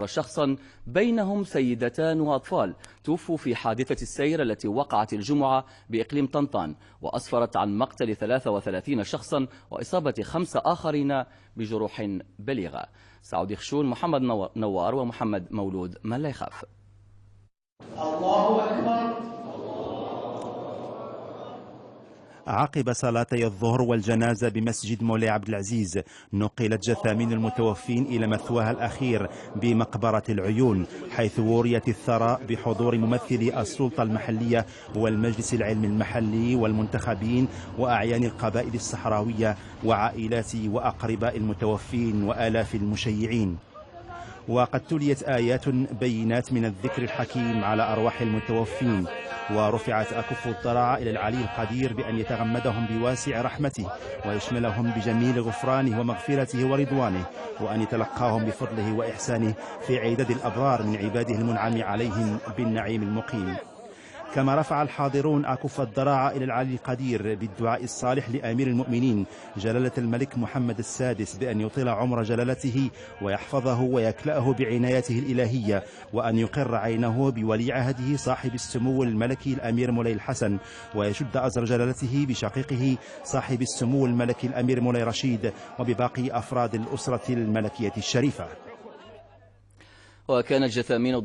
شخصا بينهم سيدتان وأطفال توفوا في حادثة السير التي وقعت الجمعة بإقليم طنطان، وأسفرت عن مقتل 33 شخصا وإصابة 5 آخرين بجروح بليغة. سعودي خشون، محمد نوار ومحمد مولود، من لا يخاف. الله أكبر. عقب صلاتي الظهر والجنازة بمسجد مولاي عبد العزيز، نقلت جثامين المتوفين إلى مثواها الأخير بمقبرة العيون، حيث وريت الثراء بحضور ممثلي السلطة المحلية والمجلس العلمي المحلي والمنتخبين وأعيان القبائل الصحراوية وعائلات وأقرباء المتوفين وآلاف المشيعين. وقد تليت آيات بينات من الذكر الحكيم على أرواح المتوفين، ورفعت أكف الضراعة إلى العلي القدير بأن يتغمدهم بواسع رحمته ويشملهم بجميل غفرانه ومغفرته ورضوانه، وأن يتلقاهم بفضله وإحسانه في عدد الأبرار من عباده المنعم عليهم بالنعيم المقيم. كما رفع الحاضرون أكف الضراعة إلى العلي القدير بالدعاء الصالح لأمير المؤمنين جلالة الملك محمد السادس بأن يطيل عمر جلالته ويحفظه ويكلأه بعنايته الإلهية، وأن يقر عينه بولي عهده صاحب السمو الملكي الأمير مولاي الحسن، ويشد أزر جلالته بشقيقه صاحب السمو الملكي الأمير مولاي رشيد وبباقي أفراد الأسرة الملكية الشريفة. وكانت جثامين